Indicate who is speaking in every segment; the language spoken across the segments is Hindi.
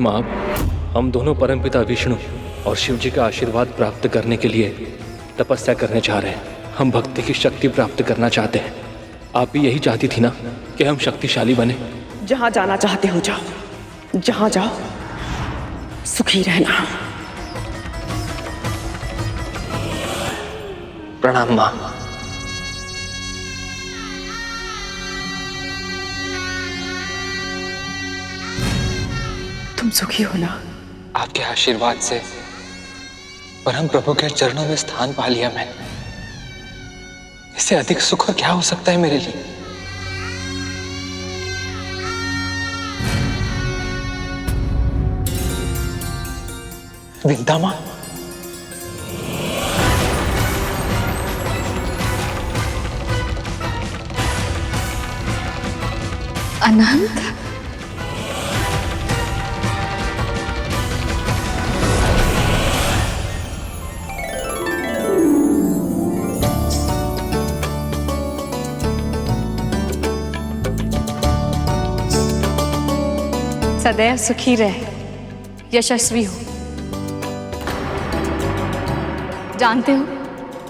Speaker 1: माँ, हम दोनों परमपिता विष्णु और शिव जी का आशीर्वाद प्राप्त करने के लिए तपस्या करने जा रहे हैं। हम भक्ति की शक्ति प्राप्त करना चाहते हैं। आप भी यही चाहती थी ना कि हम शक्तिशाली बने?
Speaker 2: जहां जाना चाहते हो जाओ, जहां जाओ सुखी रहना।
Speaker 1: प्रणाम माँ।
Speaker 2: तुम सुखी हो ना?
Speaker 1: आपके आशीर्वाद से परम प्रभु के चरणों में स्थान पा लिया मैंने। इससे अधिक सुख क्या हो सकता है मेरे लिए? विद्या माँ,
Speaker 3: अनंत, सदैव सुखी रहे, यशस्वी हो। जानते हो,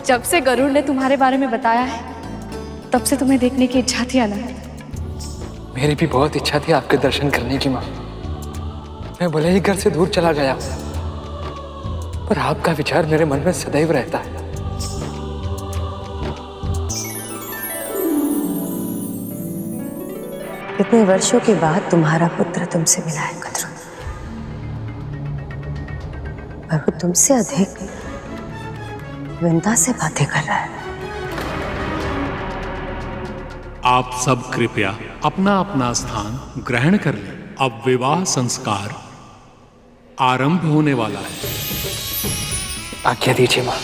Speaker 3: जब से गरुड़ ने तुम्हारे बारे में बताया है, तब से तुम्हें देखने की इच्छा थी अनंत।
Speaker 1: मेरी भी बहुत इच्छा थी आपके दर्शन करने की माँ। मैं भले ही घर से दूर चला गया, पर आपका विचार मेरे मन में सदैव रहता है।
Speaker 4: इतने वर्षों के बाद तुम्हारा पुत्र तुमसे मिला है कद्रू, पर वो तुमसे अधिक विंता से बातें कर रहा है।
Speaker 5: आप सब कृपया अपना अपना स्थान ग्रहण कर लें। अब विवाह संस्कार आरंभ होने वाला है।
Speaker 1: आज्ञा दीजिए माँ।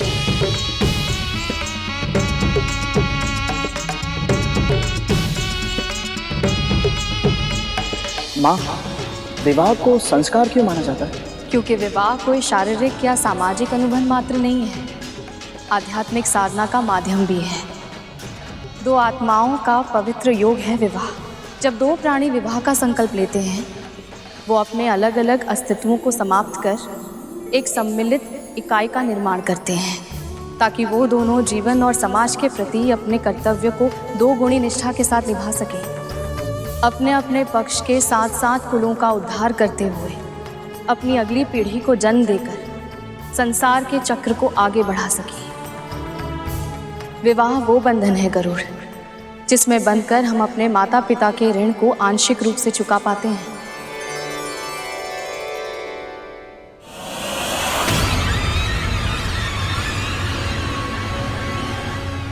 Speaker 6: माँ, विवाह को संस्कार क्यों माना जाता है?
Speaker 3: क्योंकि विवाह कोई शारीरिक या सामाजिक अनुबंध मात्र नहीं है, आध्यात्मिक साधना का माध्यम भी है। दो आत्माओं का पवित्र योग है विवाह। जब दो प्राणी विवाह का संकल्प लेते हैं, वो अपने अलग अलग अस्तित्वों को समाप्त कर एक सम्मिलित इकाई का निर्माण करते हैं, ताकि वो दोनों जीवन और समाज के प्रति अपने कर्तव्य को दो गुणी निष्ठा के साथ निभा सकें, अपने अपने पक्ष के साथ साथ कुलों का उद्धार करते हुए अपनी अगली पीढ़ी को जन्म देकर संसार के चक्र को आगे बढ़ा सके। विवाह वो बंधन है गरुड़, जिसमें बंधकर हम अपने माता पिता के ऋण को आंशिक रूप से चुका पाते हैं।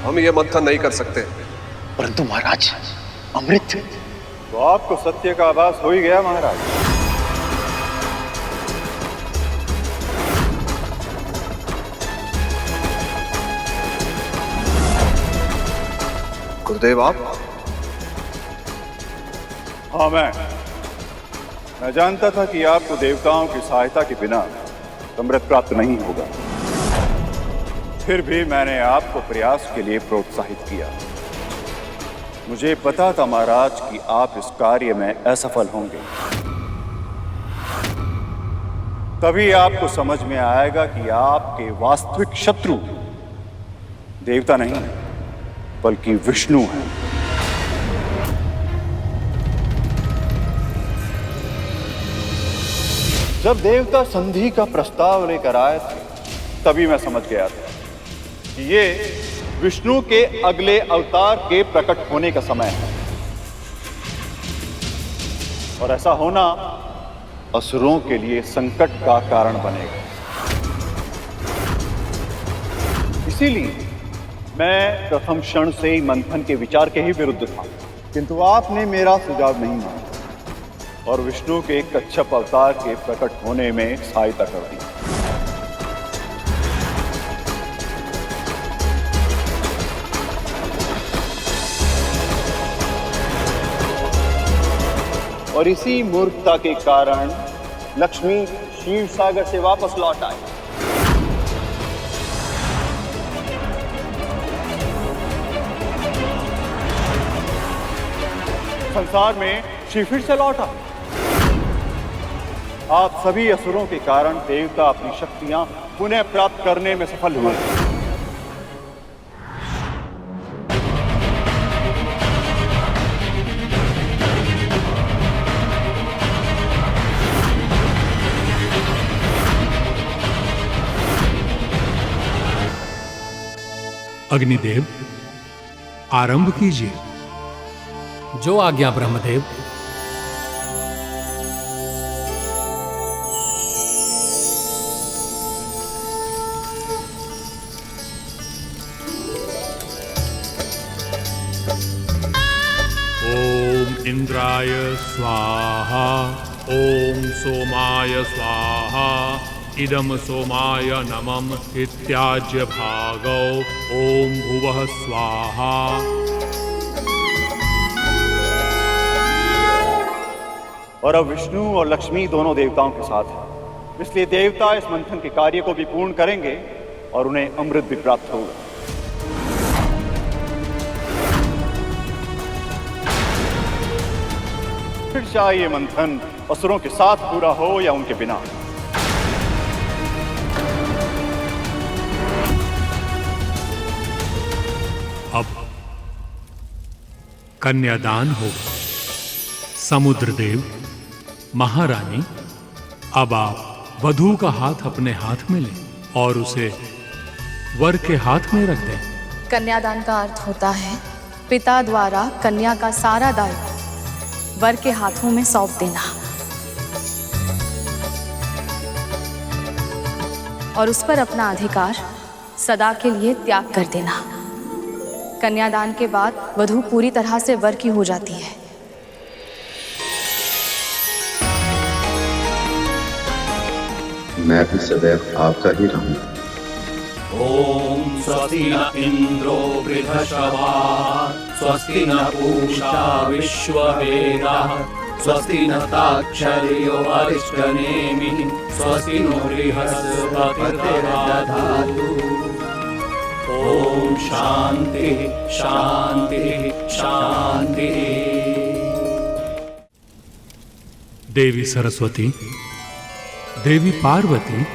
Speaker 7: हम ये मंथन नहीं कर सकते।
Speaker 8: परंतु महाराज, अमृत।
Speaker 9: तो आपको सत्य का आभास हो ही गया महाराज।
Speaker 7: गुरुदेव आप?
Speaker 9: हाँ, मैं जानता था कि आपको देवताओं की सहायता के बिना अमृत प्राप्त नहीं होगा। फिर भी मैंने आपको प्रयास के लिए प्रोत्साहित किया। मुझे पता था महाराज कि आप इस कार्य में असफल होंगे। तभी आपको समझ में आएगा कि आपके वास्तविक शत्रु देवता नहीं बल्कि विष्णु है। जब देवता संधि का प्रस्ताव लेकर आए थे, तभी मैं समझ गया था कि ये विष्णु के अगले अवतार के प्रकट होने का समय है, और ऐसा होना असुरों के लिए संकट का कारण बनेगा। इसीलिए मैं प्रथम क्षण से ही मंथन के विचार के ही विरुद्ध था, किंतु आपने मेरा सुझाव नहीं माना और विष्णु के कच्छप अवतार के प्रकट होने में सहायता कर दी। और इसी मूर्खता के कारण लक्ष्मी क्षीर सागर से वापस लौट आई। संसार में शिव फिर से लौटा। आप सभी असुरों के कारण देवता अपनी शक्तियां पुनः प्राप्त करने में सफल हुए।
Speaker 5: अग्निदेव, आरंभ कीजिए।
Speaker 10: जो आज्ञा ब्रह्मदेव।
Speaker 5: ओम इंद्राय स्वाहा, ओम सोमाय स्वाहा, इदम सोमाय नमः इत्याज्य भागौ, ओम भुवः स्वाहा।
Speaker 9: और अब विष्णु और लक्ष्मी दोनों देवताओं के साथ हैं, इसलिए देवता इस मंथन के कार्य को भी पूर्ण करेंगे और उन्हें अमृत भी प्राप्त होगा। फिर चाहे ये मंथन असुरों के साथ पूरा हो या उनके बिना।
Speaker 5: अब कन्यादान होगा। समुद्रदेव, महारानी, अब आप वधू का हाथ अपने हाथ में लें और उसे वर के हाथ में रख दें।
Speaker 3: कन्यादान का अर्थ होता है पिता द्वारा कन्या का सारा दायित्व वर के हाथों में सौंप देना और उस पर अपना अधिकार सदा के लिए त्याग कर देना। कन्यादान के बाद वधू पूरी तरह से वर की हो जाती है।
Speaker 11: मैं भी सदैव आपका ही रहूंगा।
Speaker 10: ओम स्वस्ति न इंद्रो वृद्धश्रवाः, स्वस्ति न पूषा विश्ववेदाः, स्वस्ति न ताक्षर्यो अरिष्टनेमिः, स्वस्ति नो बृहस्पतिर्दधातु। ओम शांति शांति शांति।
Speaker 5: देवी सरस्वती, देवी पार्वती,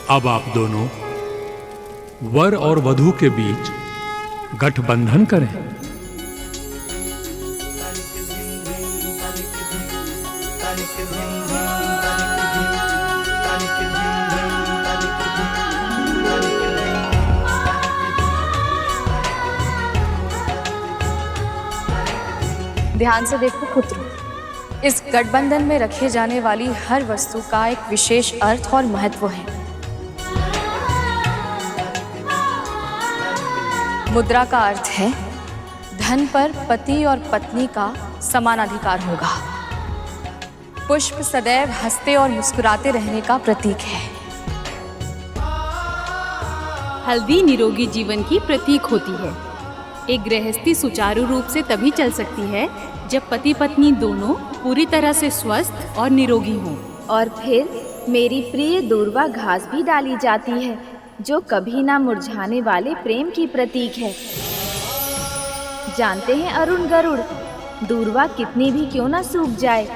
Speaker 5: अब आप दोनों वर और वधू के बीच गठबंधन करें।
Speaker 3: ध्यान से देखो पुत्र, इस गठबंधन में रखे जाने वाली हर वस्तु का एक विशेष अर्थ और महत्व है। मुद्रा का अर्थ है धन पर पति और पत्नी का समान अधिकार होगा। पुष्प सदैव हंसते और मुस्कुराते रहने का प्रतीक है।
Speaker 12: हल्दी निरोगी जीवन की प्रतीक होती है। एक गृहस्थी सुचारू रूप से तभी चल सकती है जब पति पत्नी दोनों पूरी तरह से स्वस्थ और निरोगी हों।
Speaker 13: और फिर मेरी प्रिय दूर्वा घास भी डाली जाती है, जो कभी ना मुरझाने वाले प्रेम की प्रतीक है। जानते हैं अरुण गरुड़, दूर्वा कितनी भी क्यों ना सूख जाए,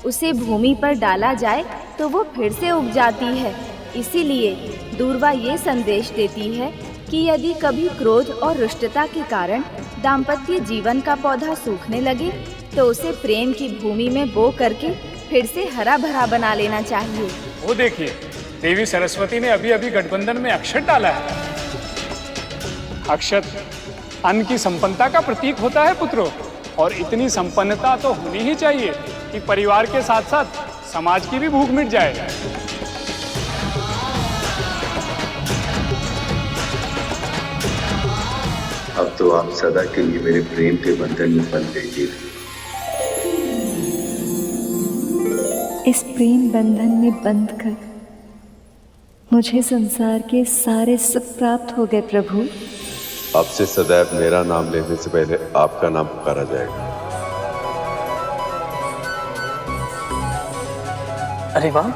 Speaker 13: उसे भूमि पर डाला जाए तो वो फिर से उग जाती है। इसीलिए दूर्वा ये संदेश देती है कि यदि कभी क्रोध और रुष्टता के कारण दाम्पत्य जीवन का पौधा सूखने लगे तो उसे प्रेम की भूमि में बो करके फिर से हरा भरा बना लेना चाहिए।
Speaker 14: वो देखिए, देवी सरस्वती ने अभी अभी गठबंधन में अक्षत डाला है। अक्षत अन्न की संपन्नता का प्रतीक होता है पुत्रों, और इतनी संपन्नता तो होनी ही चाहिए कि परिवार के साथ साथ समाज की भी भूख मिट जाए।
Speaker 11: अब तो आप सदा के लिए मेरे प्रेम के बंधन में बंध गए।
Speaker 15: इस प्रेम बंधन में बंध कर मुझे संसार के सारे सुख प्राप्त हो गए प्रभु।
Speaker 11: अब से सदैव मेरा नाम लेने से पहले आपका नाम पुकारा जाएगा।
Speaker 6: अरे वाह,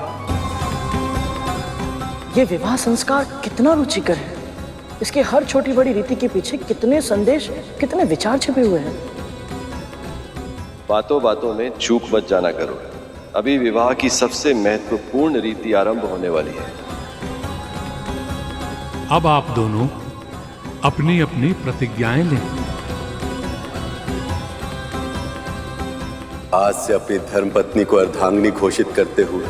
Speaker 6: ये विवाह संस्कार कितना रुचिकर है। इसके हर छोटी बड़ी रीति के पीछे कितने संदेश, कितने विचार छिपे हुए हैं।
Speaker 7: बातों बातों में चूक मत जाना करो।
Speaker 11: अभी विवाह की सबसे महत्वपूर्ण रीति आरंभ होने वाली है।
Speaker 5: अब आप दोनों अपनी अपनी प्रतिज्ञाएं लें।
Speaker 11: आज से अपनी धर्मपत्नी को अर्धांगिनी घोषित करते हुए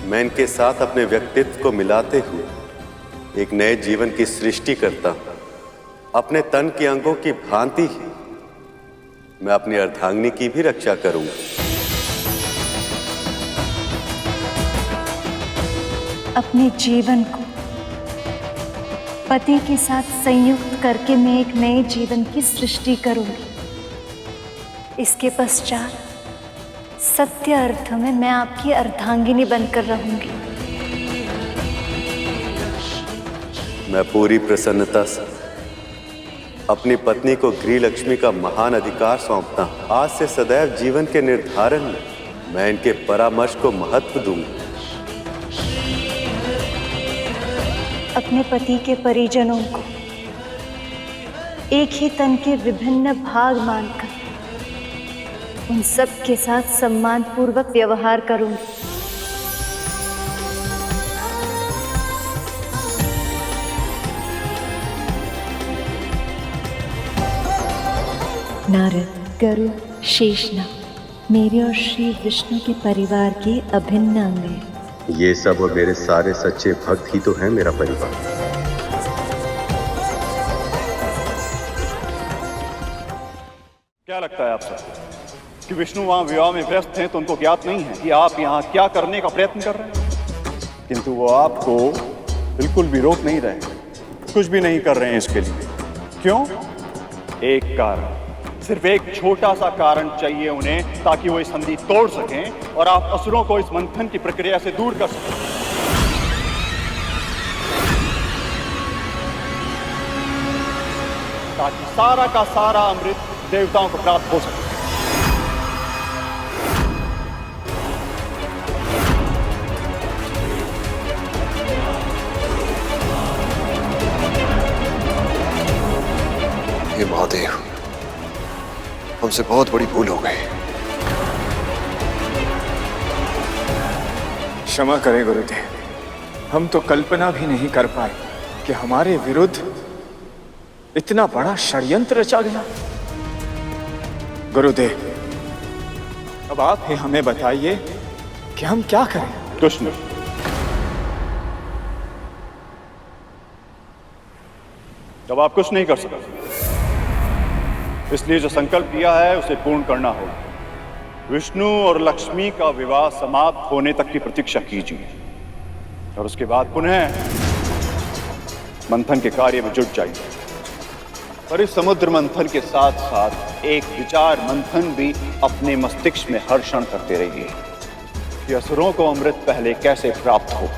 Speaker 11: मैं इनके साथ अपने व्यक्तित्व को मिलाते हुए एक नए जीवन की सृष्टि करता हूं। अपने तन के अंगों की भांति ही मैं अपनी अर्धांगिनी की भी रक्षा करूंगा।
Speaker 15: अपने जीवन को पति के साथ संयुक्त करके मैं एक नए जीवन की सृष्टि करूंगी। इसके पश्चात सत्य अर्थ में मैं आपकी अर्धांगिनी बनकर रहूंगी।
Speaker 11: मैं पूरी प्रसन्नता से अपनी पत्नी को गृह लक्ष्मी का महान अधिकार सौंपता हूं। आज से सदैव जीवन के निर्धारण में मैं इनके परामर्श को महत्व दूंगा।
Speaker 15: अपने पति के परिजनों को एक ही तन के विभिन्न भाग मानकर उन सब के साथ सम्मान पूर्वक व्यवहार करूंगी। नारद, गरुड़, शेषनाग मेरे और श्री विष्णु के परिवार के अभिन्न अंग हैं।
Speaker 11: ये सब और मेरे सारे सच्चे भक्त ही तो हैं मेरा परिवार।
Speaker 9: क्या लगता है आप सबको कि विष्णु वहां विवाह में व्यस्त हैं तो उनको ज्ञात नहीं है कि आप यहाँ क्या करने का प्रयत्न कर रहे हैं? किंतु वो आपको बिल्कुल भी रोक नहीं रहे, कुछ भी नहीं कर रहे हैं इसके लिए। क्यों? एक कारण, सिर्फ एक छोटा सा कारण चाहिए उन्हें ताकि वो इस संधि तोड़ सकें और आप असुरों को इस मंथन की प्रक्रिया से दूर कर सकें। ताकि सारा का सारा अमृत देवताओं को प्राप्त हो सके।
Speaker 7: हे महादेव, हमसे बहुत बड़ी भूल हो गई।
Speaker 16: क्षमा करें गुरुदेव, हम तो कल्पना भी नहीं कर पाए कि हमारे विरुद्ध इतना बड़ा षड्यंत्र रचा गया। गुरुदेव, अब आप ही हमें बताइए कि हम क्या करें।
Speaker 9: कुछ नहीं, जब आप कुछ नहीं कर सकते इसलिए जो संकल्प किया है उसे पूर्ण करना होगा। विष्णु और लक्ष्मी का विवाह समाप्त होने तक की प्रतीक्षा कीजिए और उसके बाद पुनः मंथन के कार्य में जुट जाइए। पर इस समुद्र मंथन के साथ साथ एक विचार मंथन भी अपने मस्तिष्क में हर क्षण करते रहिए कि असुरों को अमृत पहले कैसे प्राप्त हो।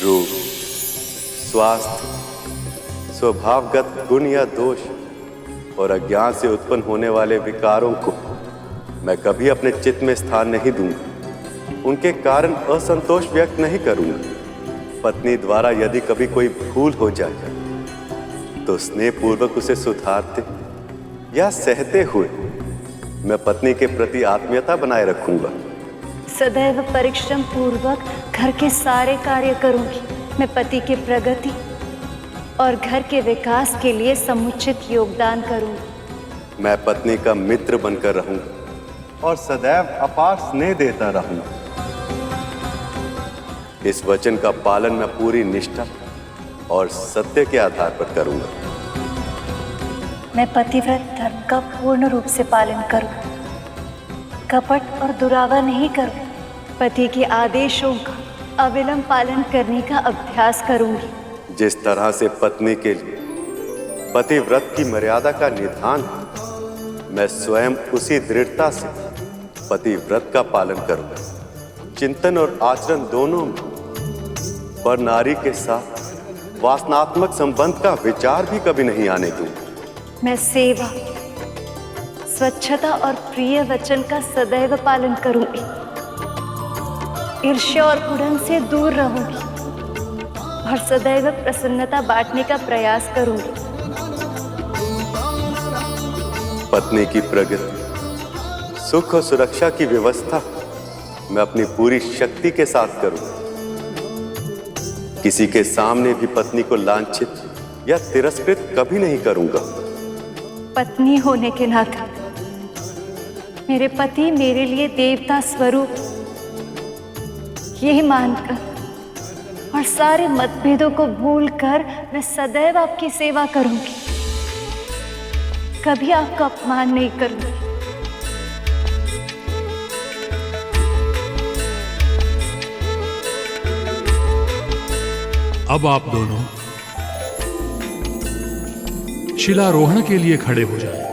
Speaker 11: रूप, स्वास्थ्य, स्वभावगत गुण या दोष और अज्ञान से उत्पन्न होने वाले विकारों को मैं कभी अपने चित्त में स्थान नहीं दूंगा। उनके कारण असंतोष व्यक्त नहीं करूंगा। पत्नी द्वारा यदि कभी कोई भूल हो जाए तो स्नेहपूर्वक उसे सुधारते या सहते हुए मैं पत्नी के प्रति आत्मीयता बनाए रखूंगा।
Speaker 15: सदैव परिश्रम पूर्वक घर के सारे कार्य करूंगी। मैं पति की प्रगति और घर के विकास के लिए समुचित योगदान करूंगी।
Speaker 11: मैं पत्नी का मित्र बनकर रहूंगा और सदैव अपार स्नेह देता रहूंगा। इस वचन का पालन मैं पूरी निष्ठा और सत्य के आधार पर करूंगा।
Speaker 15: मैं पतिव्रत धर्म का पूर्ण रूप से पालन करूं, कपट और दुरावा नहीं करूं। पति के आदेशों का अविलंब पालन करने का अभ्यास करूंगी।
Speaker 11: जिस तरह से पत्नी के लिए पतिव्रत की मर्यादा का निधान है, मैं स्वयं उसी दृढ़ता से पतिव्रत का पालन करूंगा। चिंतन और आचरण दोनों में पर नारी के साथ वासनात्मक संबंध का विचार भी कभी नहीं आने दूंगा।
Speaker 15: मैं सेवा, स्वच्छता और प्रिय वचन का सदैव पालन करूंगी। ईर्ष्या और कुड़न से दूर रहूंगी और सदैव प्रसन्नता बांटने का प्रयास करूंगी।
Speaker 11: पत्नी की प्रगति, सुख और सुरक्षा की व्यवस्था मैं अपनी पूरी शक्ति के साथ करूं। किसी के सामने भी पत्नी को लांछित या तिरस्कृत कभी नहीं करूंगा।
Speaker 15: पत्नी होने के नाते मेरे पति मेरे लिए देवता स्वरूप यही मानकर और सारे मतभेदों को भूलकर मैं सदैव आपकी सेवा करूंगी, कभी आपका अपमान नहीं करूंगी।
Speaker 5: अब आप दोनों शिलारोहण के लिए खड़े हो जाएं।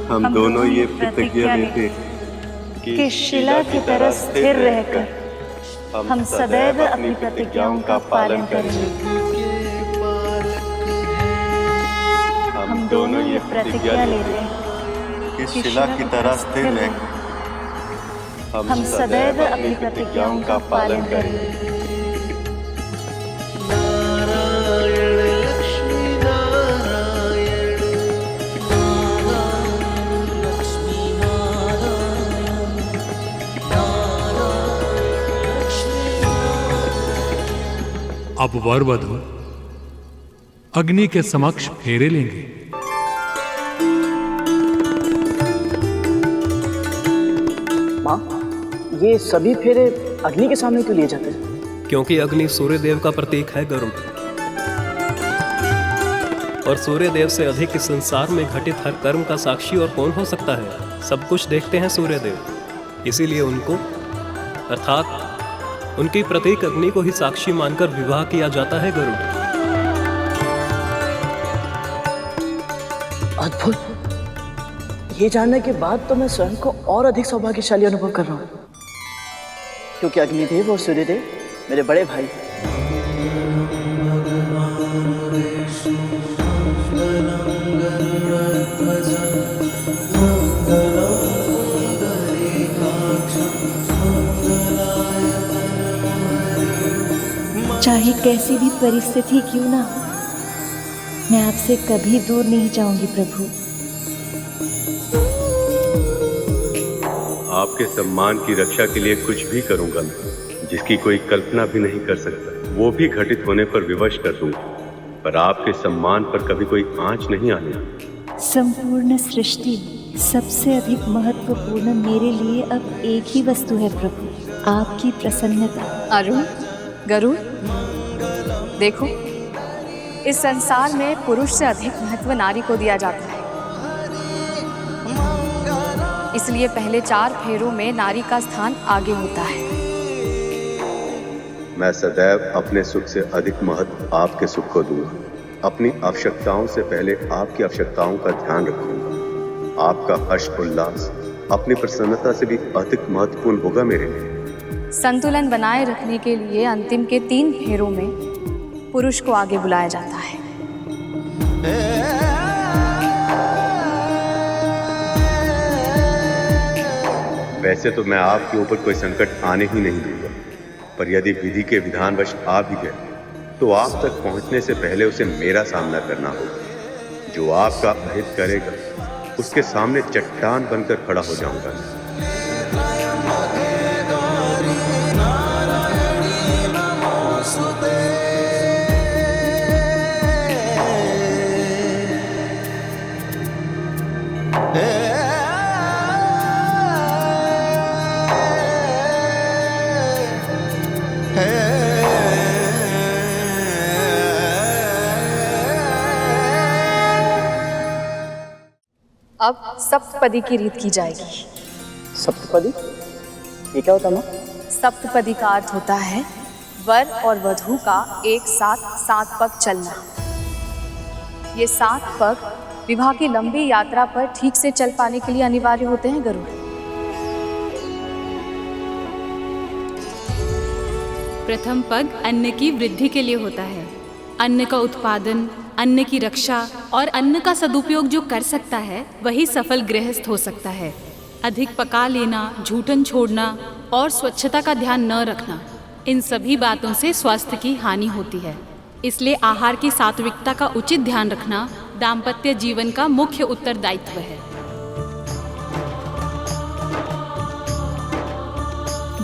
Speaker 11: हम दोनों ये प्रतिज्ञा लेते
Speaker 15: कि शिला की तरह स्थिर रहकर हम सदैव अपनी प्रतिज्ञाओं का पालन करेंगे। हम दोनों ये प्रतिज्ञा लेते हैं
Speaker 11: कि शिला की तरह स्थिर रहकर
Speaker 15: हम सदैव अपनी प्रतिज्ञाओं का पालन करेंगे।
Speaker 5: अब वर वधू अग्नि के समक्ष फेरे लेंगे।
Speaker 6: माँ, ये सभी फेरे अग्नि के सामने क्यों लिए जाते हैं?
Speaker 17: क्योंकि अग्नि सूर्य देव का प्रतीक है गरुड़, और सूर्य देव से अधिक इस संसार में घटित हर कर्म का साक्षी और कौन हो सकता है? सब कुछ देखते हैं सूर्य देव, इसीलिए उनको अर्थात उनकी प्रतीक अग्नि को ही साक्षी मानकर विवाह किया जाता है गरुड़।
Speaker 6: अद्भुत! ये जानने के बाद तो मैं स्वयं को और अधिक सौभाग्यशाली अनुभव कर रहा हूँ, क्योंकि अग्निदेव और सूर्यदेव मेरे बड़े भाई हैं।
Speaker 15: चाहे कैसी भी परिस्थिति क्यों ना, मैं आपसे कभी दूर नहीं जाऊंगी प्रभु।
Speaker 11: आपके सम्मान की रक्षा के लिए कुछ भी करूंगा, जिसकी कोई कल्पना भी नहीं कर सकता। वो भी घटित होने पर विवश कर दूंगा, पर आपके सम्मान पर कभी कोई आंच नहीं आने।
Speaker 15: संपूर्ण सृष्टि सबसे अधिक महत्वपूर्ण मेरे लिए अब एक ही वस्तु है प्रभु, आपकी प्रसन्नता।
Speaker 3: अरुण, गरुड़, देखो, इस संसार में पुरुष से अधिक महत्व नारी को दिया जाता है, इसलिए पहले 4 फेरों में नारी का स्थान आगे होता है।
Speaker 11: मैं सदैव अपने सुख से अधिक महत्व आपके सुख को दूंगा। अपनी आवश्यकताओं से पहले आपकी आवश्यकताओं का ध्यान रखूंगा। आपका हर्ष उल्लास अपनी प्रसन्नता से भी अधिक महत्वपूर्ण होगा मेरे लिए।
Speaker 3: संतुलन बनाए रखने के लिए अंतिम के 3 फेरों में पुरुष को आगे बुलाया जाता है।
Speaker 11: वैसे तो मैं आपके ऊपर कोई संकट आने ही नहीं दूंगा, पर यदि विधि के विधानवश आ भी गए तो आप तक पहुंचने से पहले उसे मेरा सामना करना होगा। जो आपका अहित करेगा उसके सामने चट्टान बनकर खड़ा हो जाऊंगा।
Speaker 3: अब सप्तपदी की रीत की जाएगी।
Speaker 6: सप्तपदी? ये क्या होता है माँ?
Speaker 3: सप्तपदी का अर्थ होता है वर और वधू का एक साथ 7 पग चलना। ये 7 पग विवाह की लंबी यात्रा पर ठीक से चल पाने के लिए अनिवार्य होते हैं गरुड़।
Speaker 12: प्रथम पग अन्न की वृद्धि के लिए होता है। अन्न का उत्पादन, अन्न की रक्षा और अन्न का सदुपयोग जो कर सकता है वही सफल गृहस्थ हो सकता है। अधिक पका लेना, झूठन छोड़ना और स्वच्छता का ध्यान न रखना, इन सभी बातों से स्वास्थ्य की हानि होती है। इसलिए आहार की सात्विकता का उचित ध्यान रखना दाम्पत्य जीवन का मुख्य उत्तरदायित्व है।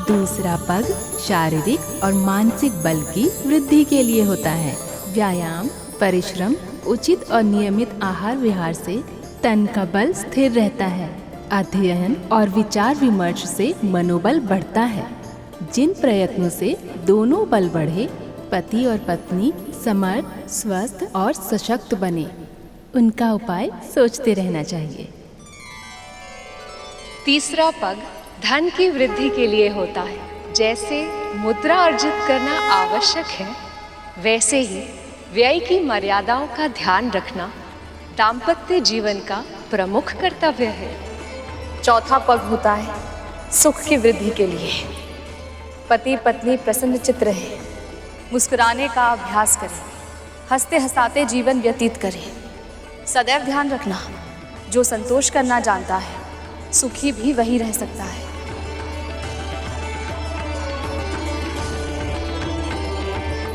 Speaker 18: दूसरा पग शारीरिक और मानसिक बल की वृद्धि के लिए होता है। व्यायाम, परिश्रम, उचित और नियमित आहार विहार से तन का बल स्थिर रहता है। अध्ययन और विचार विमर्श से मनोबल बढ़ता है। जिन प्रयत्नों से दोनों बल बढ़े, पति और पत्नी समर्थ, स्वस्थ और सशक्त बने, उनका उपाय सोचते रहना चाहिए।
Speaker 19: तीसरा पग धन की वृद्धि के लिए होता है। जैसे मुद्रा अर्जित करना आवश्यक है, वैसे ही व्यय की मर्यादाओं का ध्यान रखना दाम्पत्य जीवन का प्रमुख कर्तव्य है।
Speaker 3: चौथा पग होता है सुख की वृद्धि के लिए। पति पत्नी प्रसन्नचित्त रहे, मुस्कुराने का अभ्यास करें, हंसते हंसाते जीवन व्यतीत करें। सदैव ध्यान रखना, जो संतोष करना जानता है सुखी भी वही रह सकता है।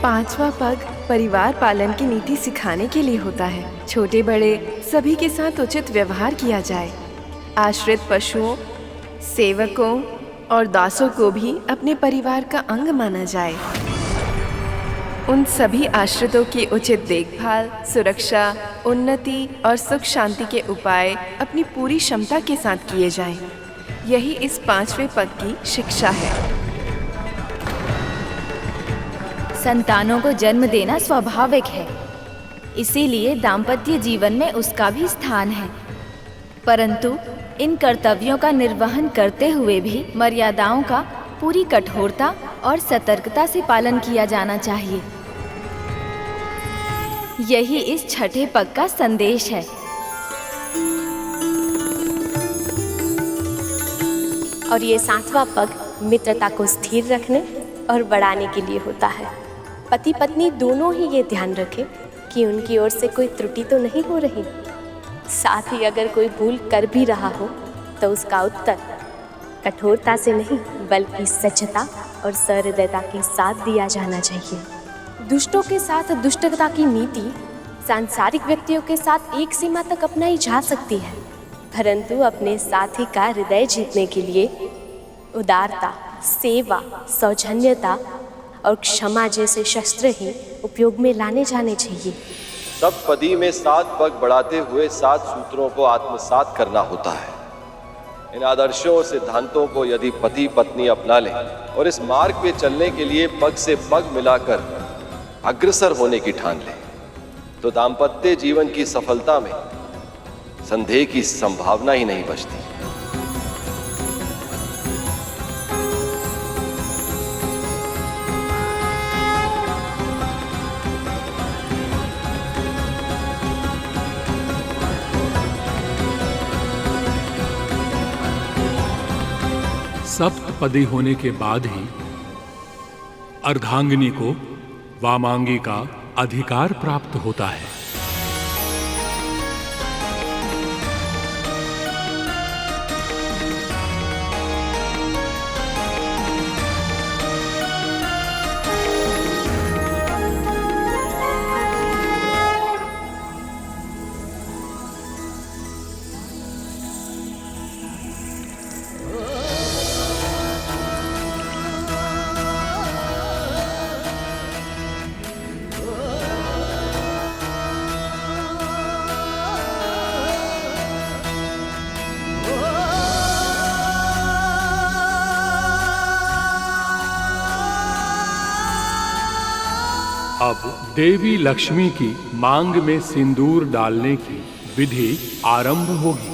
Speaker 20: पांचवा पग परिवार पालन की नीति सिखाने के लिए होता है। छोटे बड़े सभी के साथ उचित व्यवहार किया जाए। आश्रित पशुओं, सेवकों और दासों को भी अपने परिवार का अंग माना जाए। उन सभी आश्रितों की उचित देखभाल, सुरक्षा, उन्नति और सुख शांति के उपाय अपनी पूरी क्षमता के साथ किए जाएं। यही इस पांचवें पग की शिक्षा है।
Speaker 13: संतानों को जन्म देना स्वाभाविक है, इसीलिए दाम्पत्य जीवन में उसका भी स्थान है। परंतु इन कर्तव्यों का निर्वहन करते हुए भी मर्यादाओं का पूरी कठोरता और सतर्कता से पालन किया जाना चाहिए। यही इस छठे पग का संदेश है।
Speaker 21: और ये सातवां पग मित्रता को स्थिर रखने और बढ़ाने के लिए होता है। पति पत्नी दोनों ही ये ध्यान रखें कि उनकी ओर से कोई त्रुटि तो नहीं हो रही। साथ ही अगर कोई भूल कर भी रहा हो तो उसका उत्तर कठोरता से नहीं बल्कि सच्चता और सहृदयता के साथ दिया जाना चाहिए। दुष्टों के साथ दुष्टता की नीति सांसारिक व्यक्तियों के साथ एक सीमा तक अपनाई जा सकती है, परंतु अपने साथी का हृदय जीतने के लिए उदारता, सेवा, सौजन्यता और क्षमा जैसे शस्त्र ही उपयोग में लाने जाने चाहिए।
Speaker 11: सब पदी में 7 पग बढ़ाते हुए 7 सूत्रों को आत्मसात करना होता है। इन आदर्शों और सिद्धांतों को यदि पति पत्नी अपना लें और इस मार्ग पे चलने के लिए पग से पग मिलाकर अग्रसर होने की ठान लें, तो दाम्पत्य जीवन की सफलता में संदेह की संभावना ही नहीं बचती।
Speaker 5: सप्तपदी होने के बाद ही अर्धांगिनी को वामांगी का अधिकार प्राप्त होता है। अब देवी लक्ष्मी की मांग में सिंदूर डालने की विधि आरंभ होगी।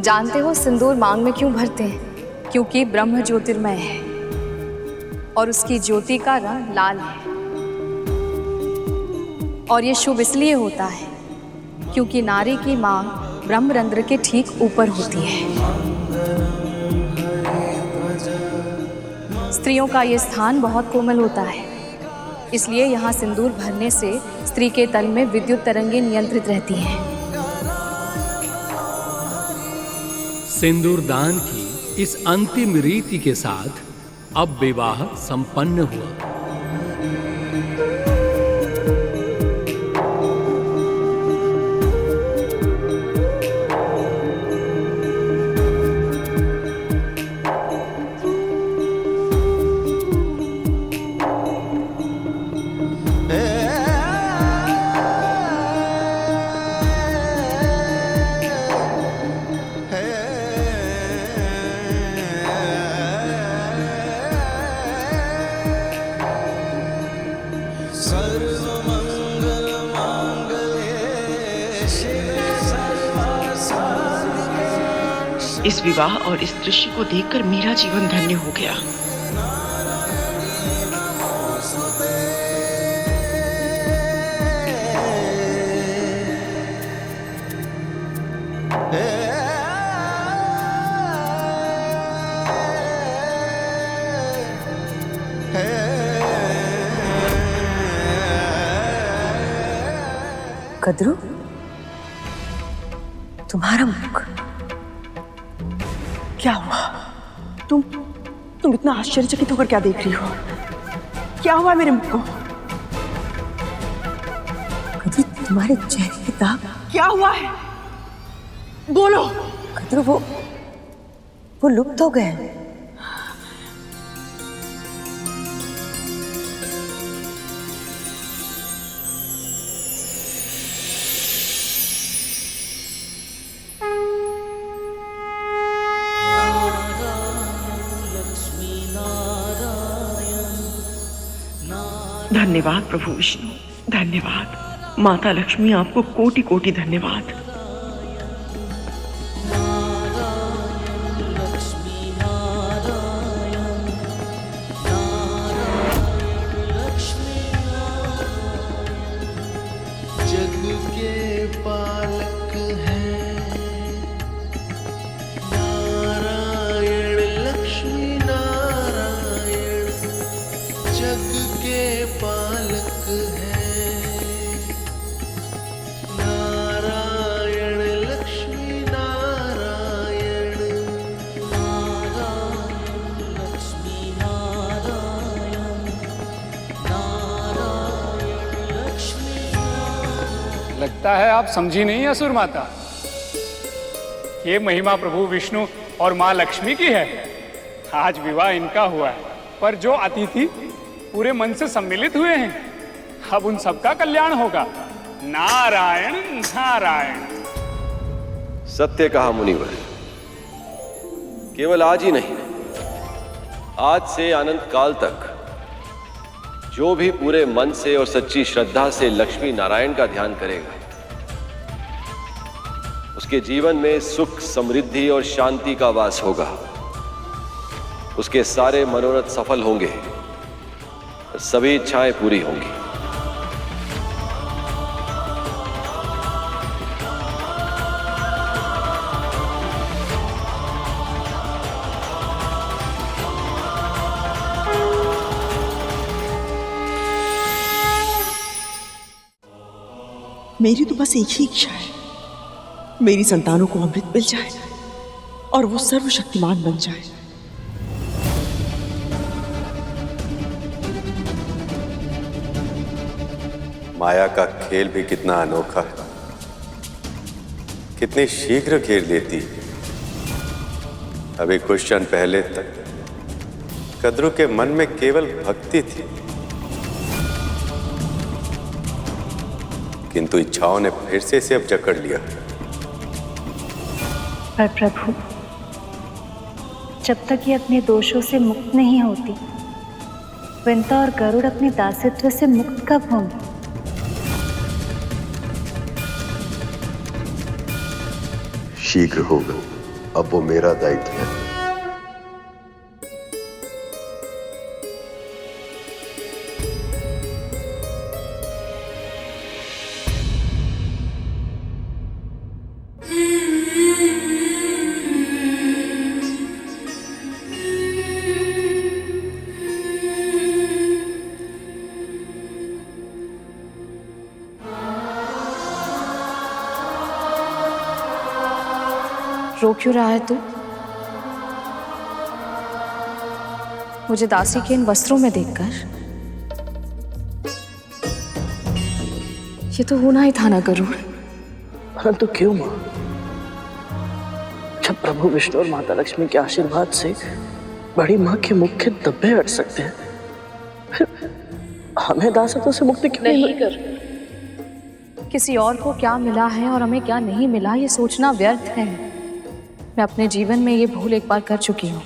Speaker 3: जानते हो सिंदूर मांग में क्यों भरते हैं? क्योंकि ब्रह्म ज्योतिर्मय है और उसकी ज्योति का रंग लाल है। और ये शुभ इसलिए होता है क्योंकि नारी की मांग ब्रह्मरंध्र के ठीक ऊपर होती है। स्त्रियों का ये स्थान बहुत कोमल होता है, इसलिए यहाँ सिंदूर भरने से स्त्री के तल में विद्युत तरंगें नियंत्रित रहती हैं।
Speaker 5: सिंदूर दान की इस अंतिम रीति के साथ अब विवाह संपन्न हुआ।
Speaker 2: इस विवाह और इस दृश्य को देखकर मेरा जीवन धन्य हो गया।
Speaker 4: कद्रू, तुम्हारा मुख
Speaker 6: क्या हुआ? तुम इतना आश्चर्यचकित होकर क्या देख रही हो? क्या हुआ मेरे मुख को?
Speaker 4: कद्रू, तुम्हारे चेहरे के दाग।
Speaker 6: क्या हुआ है? बोलो।
Speaker 4: कद्रू, वो लुप्त हो गए।
Speaker 2: धन्यवाद प्रभु विष्णु, धन्यवाद माता लक्ष्मी, आपको कोटि कोटि धन्यवाद।
Speaker 10: जग के पालक हैं नारायण, लक्ष्मी नारायण, जग के पालक हैं नारायण, लक्ष्मी नारायण, नारायण लक्ष्मी नारायण, नारायण लक्ष्मी।
Speaker 14: लगता है आप समझी नहीं असुर माता। ये महिमा प्रभु विष्णु और माँ लक्ष्मी की है। आज विवाह इनका हुआ है, पर जो अतिथि पूरे मन से सम्मिलित हुए हैं, अब उन सबका कल्याण होगा। नारायण नारायण।
Speaker 11: सत्य कहा मुनिवर। केवल आज ही नहीं, आज से अनंत काल तक जो भी पूरे मन से और सच्ची श्रद्धा से लक्ष्मी नारायण का ध्यान करेगा, उसके जीवन में सुख, समृद्धि और शांति का वास होगा। उसके सारे मनोरथ सफल होंगे, सभी इच्छाएं पूरी होंगी।
Speaker 6: मेरी तो बस एक ही इच्छा है, मेरी संतानों को अमृत मिल जाए और वो सर्वशक्तिमान बन जाए।
Speaker 11: माया का खेल भी कितना अनोखा है, कितनी शीघ्र घेर लेती। अभी कुछ क्षण पहले तक कद्रू के मन में केवल भक्ति थी, किंतु इच्छाओं ने फिर से इसे अब जकड़ लिया।
Speaker 15: पर प्रभु, जब तक ये अपने दोषों से मुक्त नहीं होती, वृंदा और गरुड़ अपने दासत्व से मुक्त कब होंगे?
Speaker 11: शीघ्र होगा।
Speaker 7: अब वो मेरा दायित्व है।
Speaker 3: रो क्यों रहा है तू? मुझे दासी के इन वस्त्रों में देखकर? ये तो होना ही था ना गरुड़।
Speaker 6: परंतु क्यों माँ? जब प्रभु विष्णु और माता लक्ष्मी के आशीर्वाद से बड़ी माँ के मुख के धब्बे हट सकते हैं, फिर हमें दासत्व से मुक्ति क्यों नहीं कर?
Speaker 3: किसी और को क्या मिला है और हमें क्या नहीं मिला, ये सोचना व्यर्थ है। मैं अपने जीवन में ये भूल एक बार कर चुकी हूँ,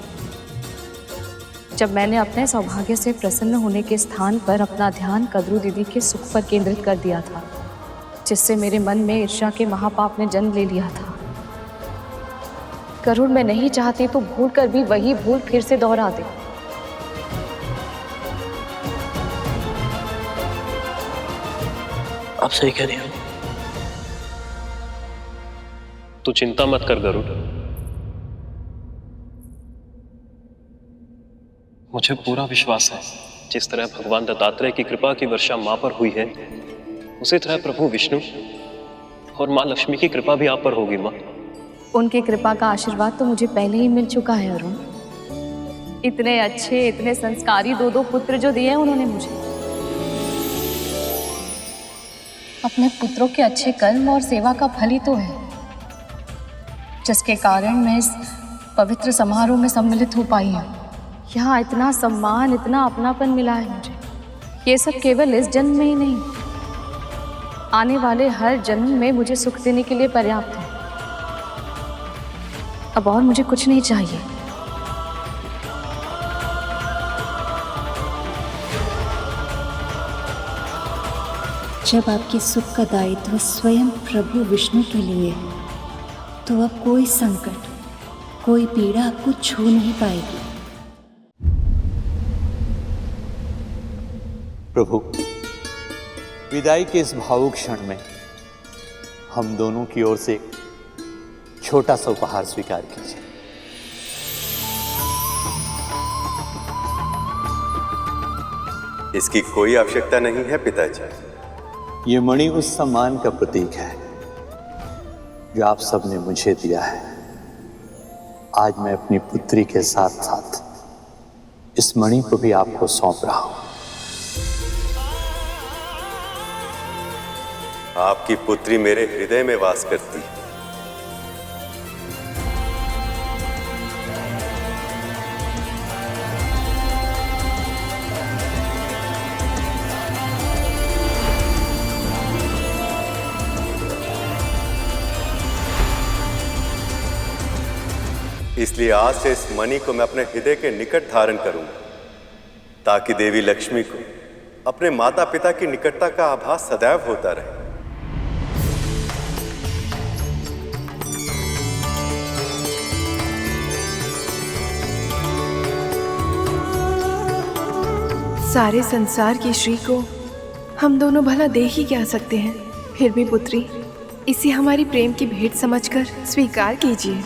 Speaker 3: जब मैंने अपने सौभाग्य से प्रसन्न होने के स्थान पर अपना ध्यान कद्रू दीदी के सुख पर केंद्रित कर दिया था, जिससे मेरे मन में ईर्ष्या के महापाप ने जन्म ले लिया था। गरुड़, मैं नहीं चाहती तो भूल कर भी वही भूल फिर से दोहरा दे।
Speaker 6: आप सही कह रही हो।
Speaker 17: तू चिंता मत कर गरुड़, मुझे पूरा विश्वास है जिस तरह भगवान दत्तात्रेय की कृपा की वर्षा मां पर हुई है, उसी तरह प्रभु विष्णु और मां लक्ष्मी की कृपा भी आप पर होगी मां।
Speaker 3: उनकी कृपा का आशीर्वाद तो मुझे पहले ही मिल चुका है अरुण। इतने अच्छे, इतने संस्कारी दो पुत्र जो दिए हैं उन्होंने मुझे। अपने पुत्रों के अच्छे कर्म और सेवा का फल ही तो है, जिसके कारण मैं इस पवित्र समारोह में सम्मिलित हो पाई हूँ। यहाँ इतना सम्मान, इतना अपनापन मिला है मुझे। ये सब केवल इस जन्म में ही नहीं, आने वाले हर जन्म में मुझे सुख देने के लिए पर्याप्त है। अब और मुझे कुछ नहीं चाहिए।
Speaker 15: जब आपके सुख का दायित्व स्वयं प्रभु विष्णु के लिए है, तो अब कोई संकट, कोई पीड़ा आपको छू नहीं पाएगी।
Speaker 1: प्रभु, विदाई के इस भावुक क्षण में हम दोनों की ओर से एक छोटा सा उपहार स्वीकार कीजिए।
Speaker 11: इसकी कोई आवश्यकता नहीं है पिताजी।
Speaker 1: ये मणि उस सम्मान का प्रतीक है जो आप सबने मुझे दिया है। आज मैं अपनी पुत्री के साथ साथ इस मणि को भी आपको सौंप रहा हूं।
Speaker 11: आपकी पुत्री मेरे हृदय में वास करती है। इसलिए आज से इस मणि को मैं अपने हृदय के निकट धारण करूंगा, ताकि देवी लक्ष्मी को अपने माता पिता की निकटता का आभास सदैव होता रहे।
Speaker 20: सारे संसार की श्री को हम दोनों भला दे ही क्या सकते हैं, फिर भी पुत्री, इसे हमारी प्रेम की भेंट समझकर स्वीकार कीजिए।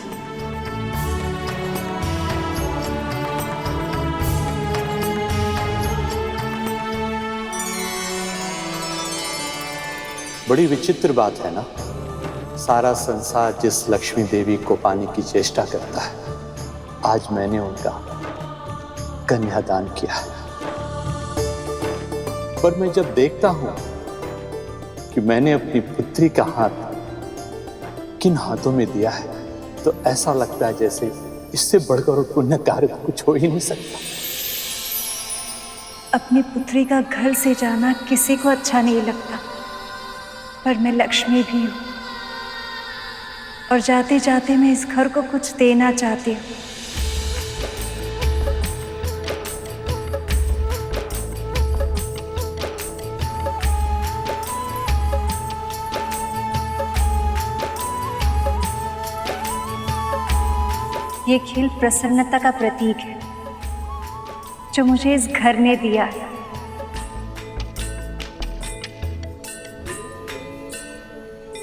Speaker 1: बड़ी विचित्र बात है ना, सारा संसार जिस लक्ष्मी देवी को पाने की चेष्टा करता है, आज मैंने उनका कन्यादान किया है। पर मैं जब देखता हूं कि मैंने अपनी पुत्री का हाथ किन हाथों में दिया है, तो ऐसा लगता है जैसे इससे बढ़कर और पुण्य कार्य कुछ हो ही नहीं सकता।
Speaker 15: अपनी पुत्री का घर से जाना किसी को अच्छा नहीं लगता, पर मैं लक्ष्मी भी हूँ और जाते जाते मैं इस घर को कुछ देना चाहती हूँ। ये खिल प्रसन्नता का प्रतीक है जो मुझे इस घर ने दिया है।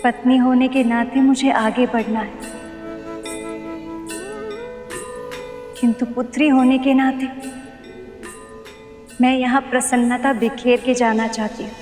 Speaker 15: पत्नी होने के नाते मुझे आगे बढ़ना है, किंतु पुत्री होने के नाते मैं यहाँ प्रसन्नता बिखेर के जाना चाहती हूँ।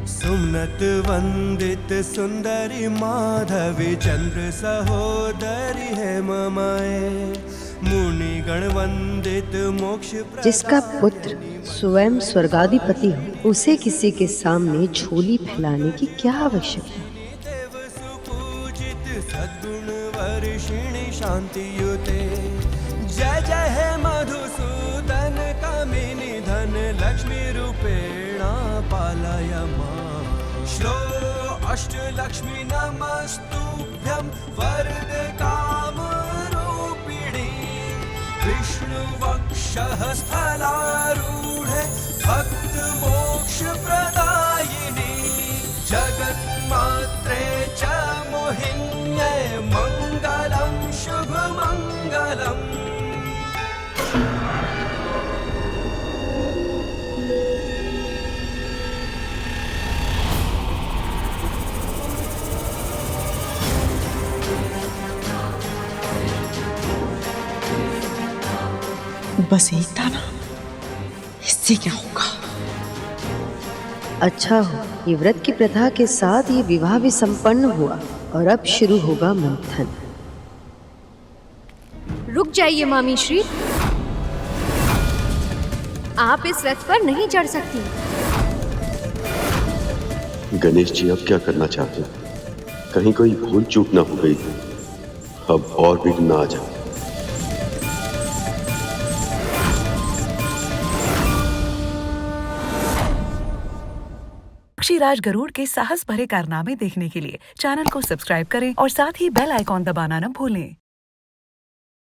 Speaker 10: सुमनत वंदित सुंदरी माधवी चंद्र सहोदरी है ममाए मुनि गण वंदित मोक्ष
Speaker 4: जिसका पुत्र स्वयं स्वर्गाधिपति हो उसे किसी के सामने झोली फैलाने की क्या आवश्यकता?
Speaker 10: सद्गुण वर्षिणी शांति युते जय जय है मधुसूदन कामिनी धन लक्ष्मी रूपेणा पालय मां श्लो अष्टलक्ष्मी नमस्तुभ्यं वरद काम रूपिणी विष्णु वक्षः स्थलारूढे भक्त मोक्ष प्रदायिनी जगन्मात्रे च मोहिन्ये मंगलम शुभ मंगलम।
Speaker 2: बस एक था ना, इससे क्या होगा?
Speaker 4: अच्छा हो ये व्रत की प्रथा के साथ ये विवाह भी संपन्न हुआ और अब शुरू होगा मंथन।
Speaker 13: रुक जाइए मामी श्री, आप इस रथ पर नहीं चढ़ सकती।
Speaker 11: गणेश जी अब क्या करना चाहते हैं? कहीं कोई भूल चूक ना हो गई, अब और विघ्न ना आ जाए।
Speaker 8: पक्षीराज गरुड़ के साहस भरे कारनामे देखने के लिए चैनल को सब्सक्राइब करें और साथ ही बेल आइकॉन दबाना न भूलें।